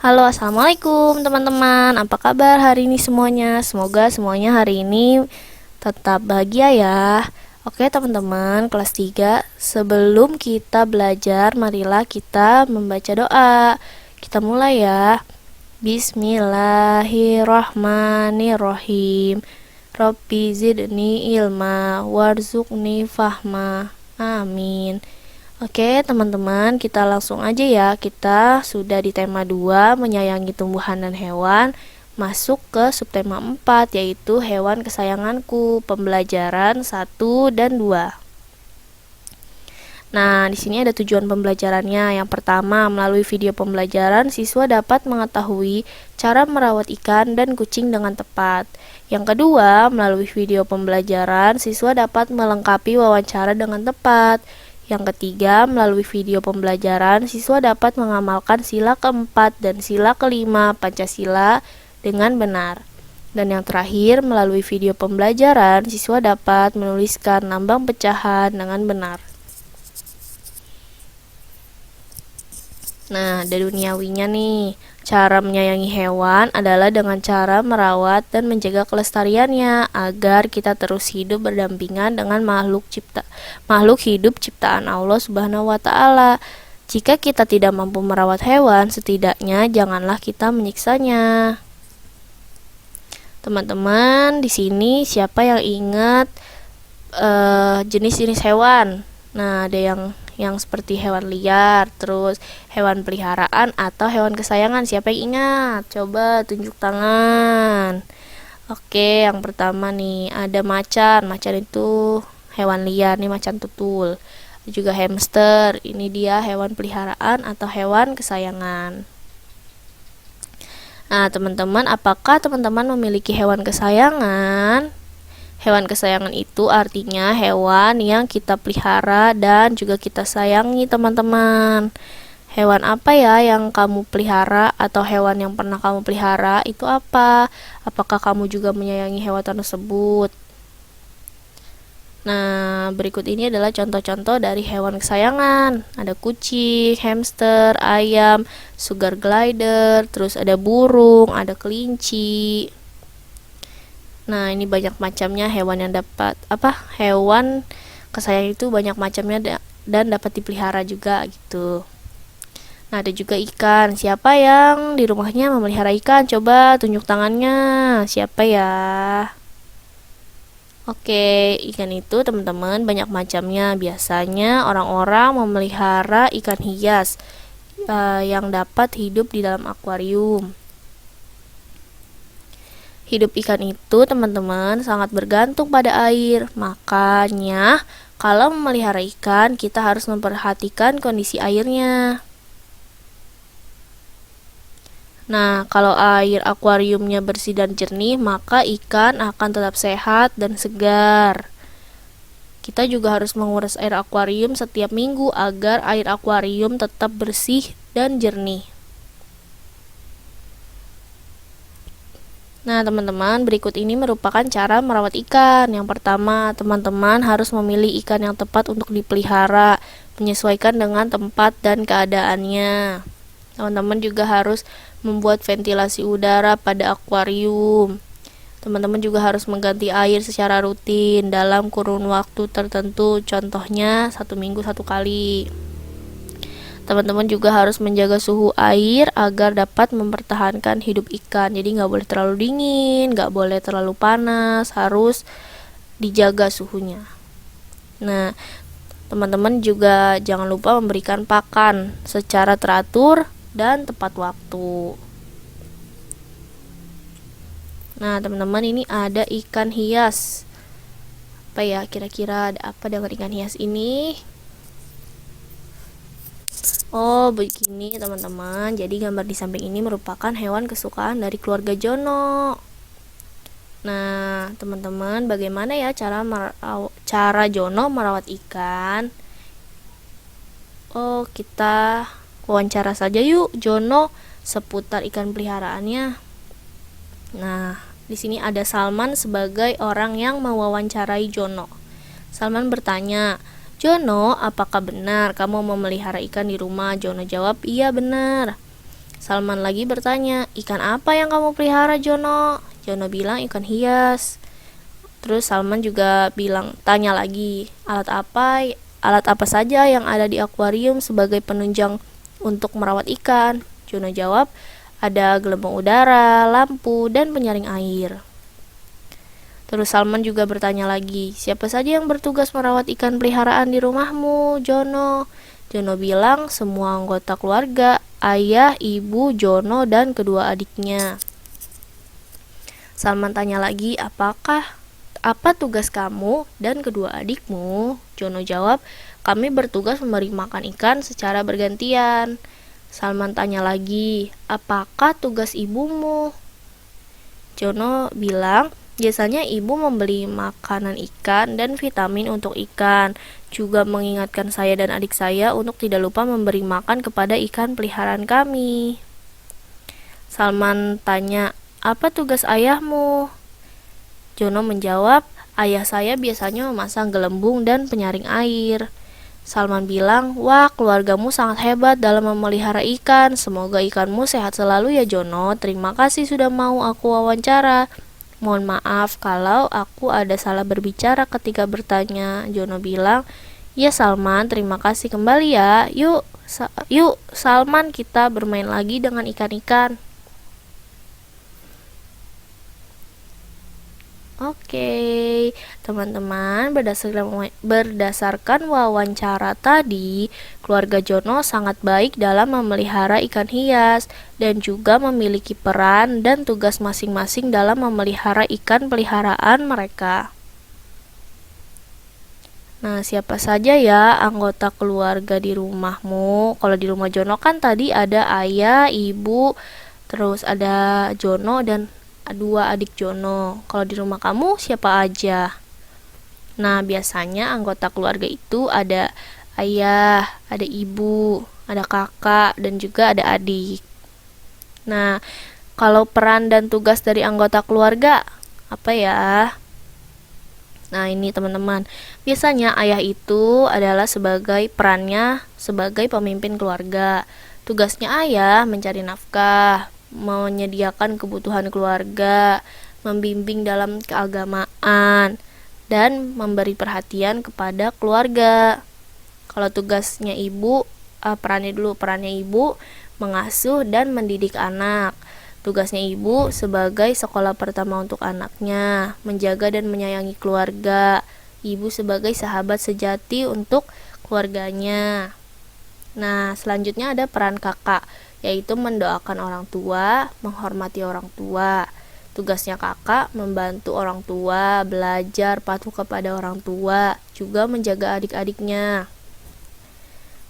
Halo, assalamualaikum teman-teman. Apa kabar hari ini semuanya? Semoga semuanya hari ini tetap bahagia ya. Oke teman-teman, kelas 3. Sebelum kita belajar, marilah kita membaca doa. Kita mulai ya. Bismillahirrahmanirrahim. Rabbi zidni ilma warzuqni fahma. Amin. Oke, teman-teman, kita langsung aja ya. Kita sudah di tema 2, menyayangi tumbuhan dan hewan. Masuk ke subtema 4, yaitu hewan kesayanganku. Pembelajaran 1 dan 2. Nah, di sini ada tujuan pembelajarannya. Yang pertama, melalui video pembelajaran, siswa dapat mengetahui cara merawat ikan dan kucing dengan tepat. Yang kedua, melalui video pembelajaran, siswa dapat melengkapi wawancara dengan tepat. Yang ketiga, melalui video pembelajaran, siswa dapat mengamalkan sila keempat dan sila kelima Pancasila dengan benar. Dan yang terakhir, melalui video pembelajaran, siswa dapat menuliskan lambang pecahan dengan benar. Nah, ada duniawinya nih. Cara menyayangi hewan adalah dengan cara merawat dan menjaga kelestariannya agar kita terus hidup berdampingan dengan makhluk hidup ciptaan Allah Subhanahu wa taala. Jika kita tidak mampu merawat hewan, setidaknya janganlah kita menyiksanya. Teman-teman, di sini siapa yang ingat jenis-jenis hewan? Nah, ada yang seperti hewan liar, terus hewan peliharaan atau hewan kesayangan. Siapa yang ingat? Coba tunjuk tangan. Oke, yang pertama nih ada macan. Macan itu hewan liar nih, macan tutul. Ada juga hamster. Ini dia hewan peliharaan atau hewan kesayangan. Nah, teman-teman, apakah teman-teman memiliki hewan kesayangan? Hewan kesayangan itu artinya hewan yang kita pelihara dan juga kita sayangi, teman-teman. Hewan apa ya yang kamu pelihara atau hewan yang pernah kamu pelihara itu apa? Apakah kamu juga menyayangi hewan tersebut? Nah, berikut ini adalah contoh-contoh dari hewan kesayangan. Ada kucing, hamster, ayam, sugar glider, terus ada burung, ada kelinci. Nah, ini banyak macamnya hewan hewan kesayangan itu banyak macamnya dan dapat dipelihara juga gitu. Nah, ada juga ikan. Siapa yang di rumahnya memelihara ikan? Coba tunjuk tangannya. Siapa ya? Oke, ikan itu teman-teman banyak macamnya. Biasanya orang-orang memelihara ikan hias yang dapat hidup di dalam akuarium. Hidup ikan itu teman-teman sangat bergantung pada air. Makanya kalau memelihara ikan kita harus memperhatikan kondisi airnya. Nah, kalau air akuariumnya bersih dan jernih, maka ikan akan tetap sehat dan segar. Kita juga harus menguras air akuarium setiap minggu agar air akuarium tetap bersih dan jernih. Nah, teman-teman, berikut ini merupakan cara merawat ikan. Yang pertama, teman-teman harus memilih ikan yang tepat untuk dipelihara, menyesuaikan dengan tempat dan keadaannya. Teman-teman juga harus membuat ventilasi udara pada akuarium. Teman-teman juga harus mengganti air secara rutin dalam kurun waktu tertentu, contohnya 1 minggu 1 kali. Teman-teman juga harus menjaga suhu air agar dapat mempertahankan hidup ikan. Jadi nggak boleh terlalu dingin, nggak boleh terlalu panas, harus dijaga suhunya. Nah, teman-teman juga jangan lupa memberikan pakan secara teratur dan tepat waktu. Nah, teman-teman, ini ada ikan hias. Apa ya kira-kira ada apa dengan ikan hias ini? Oh, begini teman-teman. Jadi gambar di samping ini merupakan hewan kesukaan dari keluarga Jono. Nah, teman-teman, bagaimana ya cara Jono merawat ikan? Oh, kita wawancara saja yuk Jono seputar ikan peliharaannya. Nah, di sini ada Salman sebagai orang yang mewawancarai Jono. Salman bertanya, "Jono, apakah benar kamu memelihara ikan di rumah?" Jono jawab, "Iya benar." Salman lagi bertanya, ikan apa yang kamu pelihara, Jono? Jono bilang ikan hias. Terus Salman juga bilang, tanya lagi, alat apa saja yang ada di akuarium sebagai penunjang untuk merawat ikan? Jono jawab, ada gelembung udara, lampu, dan penyaring air. Terus Salman juga bertanya lagi, siapa saja yang bertugas merawat ikan peliharaan di rumahmu, Jono? Jono bilang, semua anggota keluarga, ayah, ibu, Jono, dan kedua adiknya. Salman tanya lagi, apa tugas kamu dan kedua adikmu? Jono jawab, kami bertugas memberi makan ikan secara bergantian. Salman tanya lagi, apakah tugas ibumu? Jono bilang, biasanya ibu membeli makanan ikan dan vitamin untuk ikan, juga mengingatkan saya dan adik saya untuk tidak lupa memberi makan kepada ikan peliharaan kami. Salman tanya, apa tugas ayahmu? Jono menjawab, ayah saya biasanya memasang gelembung dan penyaring air. Salman bilang, wah keluargamu sangat hebat dalam memelihara ikan, semoga ikanmu sehat selalu ya Jono, terima kasih sudah mau aku wawancara. Mohon maaf kalau aku ada salah berbicara ketika bertanya. Jono bilang, ya Salman, terima kasih kembali ya. Yuk Salman, kita bermain lagi dengan ikan-ikan. Oke, teman-teman, berdasarkan wawancara tadi, keluarga Jono sangat baik dalam memelihara ikan hias dan juga memiliki peran dan tugas masing-masing dalam memelihara ikan peliharaan mereka. Nah, siapa saja ya anggota keluarga di rumahmu? Kalau di rumah Jono kan tadi ada ayah, ibu, terus ada Jono dan dua adik Jono. Kalau di rumah kamu siapa aja? Nah, biasanya anggota keluarga itu ada ayah, ada ibu, ada kakak, dan juga ada adik. Nah, kalau peran dan tugas dari anggota keluarga apa ya? Nah, ini teman-teman. Biasanya ayah itu adalah perannya sebagai pemimpin keluarga. Tugasnya ayah mencari nafkah, menyediakan kebutuhan keluarga, membimbing dalam keagamaan, dan memberi perhatian kepada keluarga. Kalau tugasnya ibu, perannya ibu mengasuh dan mendidik anak. Tugasnya ibu sebagai sekolah pertama untuk anaknya, menjaga dan menyayangi keluarga. Ibu sebagai sahabat sejati untuk keluarganya. Nah, selanjutnya ada peran kakak, yaitu mendoakan orang tua, menghormati orang tua. Tugasnya kakak membantu orang tua, belajar patuh kepada orang tua, juga menjaga adik-adiknya.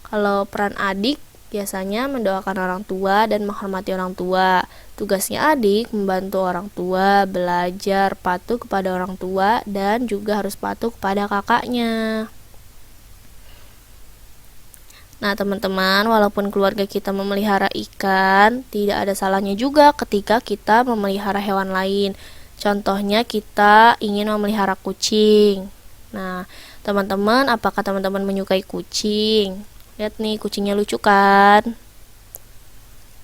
Kalau peran adik, biasanya mendoakan orang tua dan menghormati orang tua. Tugasnya adik membantu orang tua, belajar patuh kepada orang tua, dan juga harus patuh kepada kakaknya. Nah, teman-teman, walaupun keluarga kita memelihara ikan, tidak ada salahnya juga ketika kita memelihara hewan lain. Contohnya, kita ingin memelihara kucing. Nah, teman-teman, apakah teman-teman menyukai kucing? Lihat nih, kucingnya lucu kan?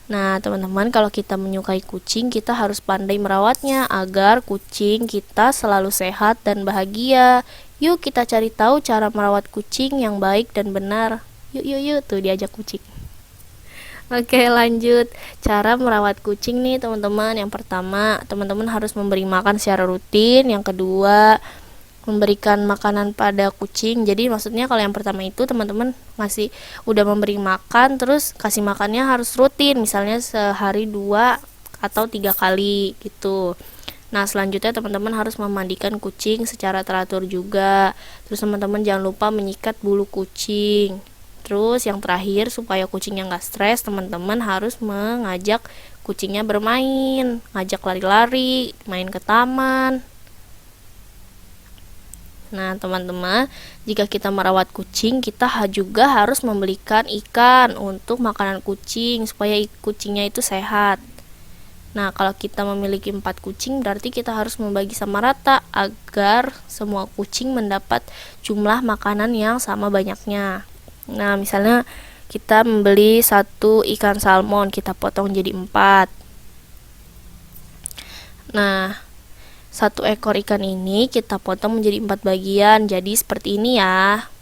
Nah, teman-teman, kalau kita menyukai kucing, kita harus pandai merawatnya agar kucing kita selalu sehat dan bahagia. Yuk, kita cari tahu cara merawat kucing yang baik dan benar. Yuk, tuh diajak kucing. Oke, lanjut. Cara merawat kucing nih, teman-teman. Yang pertama, teman-teman harus memberi makan secara rutin. Yang kedua, memberikan makanan pada kucing. Jadi maksudnya kalau yang pertama itu teman-teman udah memberi makan, terus kasih makannya harus rutin, misalnya sehari 2 atau 3 kali gitu. Nah, selanjutnya teman-teman harus memandikan kucing secara teratur juga. Terus teman-teman jangan lupa menyikat bulu kucing. Terus yang terakhir, supaya kucingnya nggak stres, teman-teman harus mengajak kucingnya bermain, ngajak lari-lari, main ke taman. Nah, teman-teman, jika kita merawat kucing, kita juga harus membelikan ikan untuk makanan kucing supaya kucingnya itu sehat. Nah, kalau kita memiliki 4 kucing, berarti kita harus membagi sama rata agar semua kucing mendapat jumlah makanan yang sama banyaknya. Nah, misalnya kita membeli satu ikan salmon, kita potong jadi 4. Nah, satu ekor ikan ini kita potong menjadi 4 bagian, jadi seperti ini ya.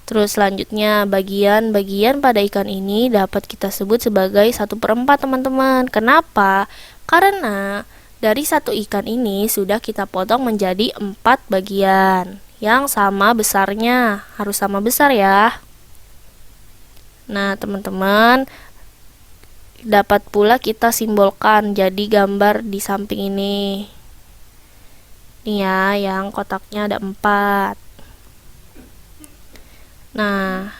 Terus selanjutnya bagian-bagian pada ikan ini dapat kita sebut sebagai 1/4 teman-teman. Kenapa? Karena dari satu ikan ini sudah kita potong menjadi 4 bagian yang sama besarnya, harus sama besar ya. Nah teman-teman, dapat pula kita simbolkan jadi gambar di samping ini. Nih ya, yang kotaknya ada 4. Nah,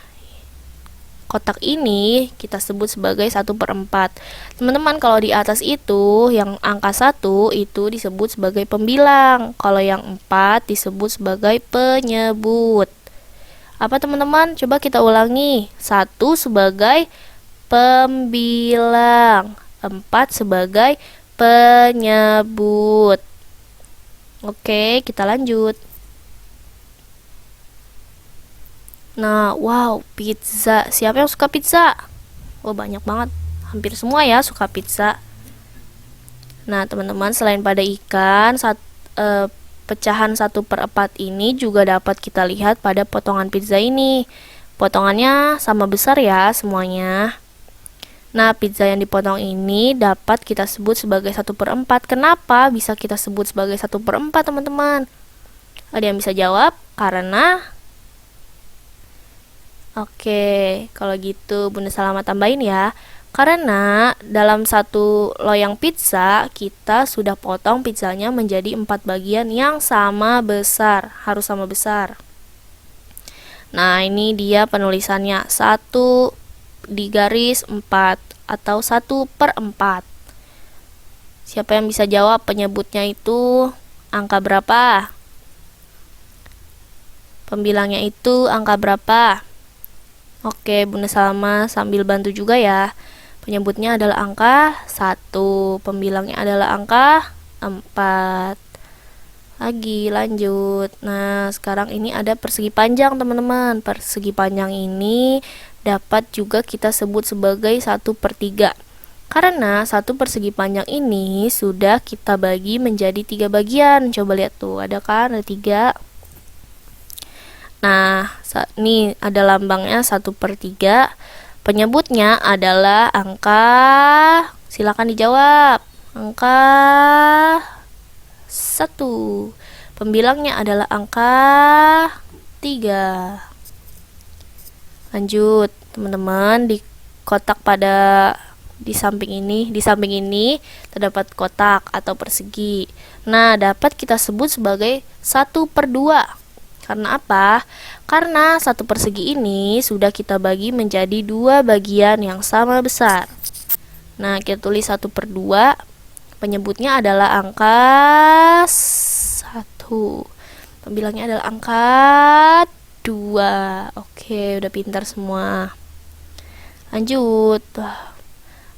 kotak ini kita sebut sebagai 1/4. Teman-teman, kalau di atas itu yang angka 1 itu disebut sebagai pembilang. Kalau yang 4 disebut sebagai penyebut. Apa teman-teman? Coba kita ulangi. 1 sebagai pembilang, 4 sebagai penyebut. Oke, kita lanjut. Nah, wow, pizza. Siapa yang suka pizza? Oh, banyak banget. Hampir semua ya suka pizza. Nah, teman-teman, selain pada ikan, pecahan 1/4 ini juga dapat kita lihat pada potongan pizza ini. Potongannya sama besar ya semuanya. Nah, pizza yang dipotong ini dapat kita sebut sebagai 1/4. Kenapa bisa kita sebut sebagai 1/4, teman-teman? Ada yang bisa jawab? Karena Oke, kalau gitu Bunda Salama tambahin ya. Karena dalam satu loyang pizza, kita sudah potong pizzanya menjadi 4 bagian yang sama besar, harus sama besar. Nah, ini dia penulisannya, 1 digaris 4 atau 1/4. Siapa yang bisa jawab penyebutnya itu angka berapa? Pembilangnya itu angka berapa? Oke, Bunda Salma sambil bantu juga ya. Penyebutnya adalah angka 1, pembilangnya adalah angka 4. Lagi lanjut. Nah, sekarang ini ada persegi panjang, teman-teman. Persegi panjang ini dapat juga kita sebut sebagai 1/3. Karena satu persegi panjang ini sudah kita bagi menjadi 3 bagian. Coba lihat tuh, ada kan? Ada 3. Nah, ini ada lambangnya 1/3. Penyebutnya adalah angka, silakan dijawab. Angka 1. Pembilangnya adalah angka 3. Lanjut, teman-teman, di kotak pada di samping ini terdapat kotak atau persegi. Nah, dapat kita sebut sebagai 1/2. Karena apa? Karena satu persegi ini sudah kita bagi menjadi 2 bagian yang sama besar. Nah, kita tulis 1/2. Penyebutnya adalah angka 1. Pembilangnya adalah angka 2. Oke, udah pintar semua. Lanjut.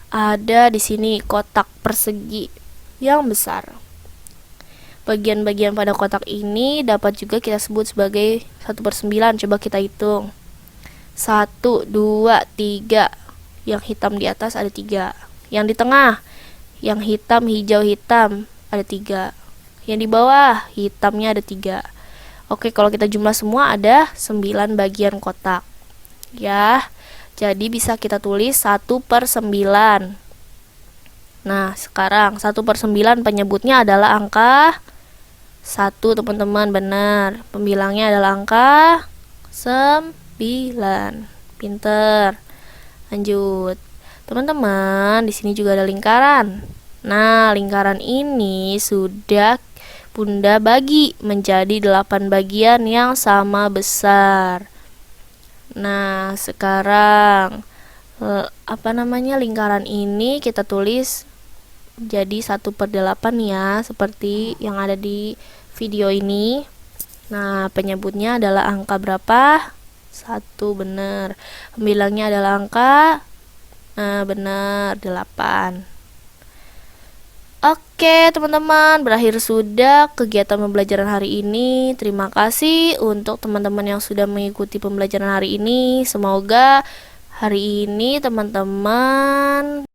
Ada di sini kotak persegi yang besar. Bagian-bagian pada kotak ini dapat juga kita sebut sebagai 1/9. Coba kita hitung. 1, 2, 3. Yang hitam di atas ada 3. Yang di tengah, yang hitam, hijau, hitam ada 3. Yang di bawah, hitamnya ada 3. Oke, kalau kita jumlah semua ada 9 bagian kotak. Ya, jadi bisa kita tulis 1/9. Nah, sekarang 1/9 penyebutnya adalah angka 1, teman-teman, benar. Pembilangnya adalah angka 9. Pinter. Lanjut. Teman-teman, di sini juga ada lingkaran. Nah, lingkaran ini sudah Bunda bagi menjadi 8 bagian yang sama besar. Nah, sekarang lingkaran ini kita tulis jadi 1/8 ya, seperti yang ada di video ini. Nah, penyebutnya adalah angka berapa? 1, benar. Pembilangnya adalah angka benar, 8. Oke, teman-teman, berakhir sudah kegiatan pembelajaran hari ini. Terima kasih untuk teman-teman yang sudah mengikuti pembelajaran hari ini. Semoga hari ini teman-teman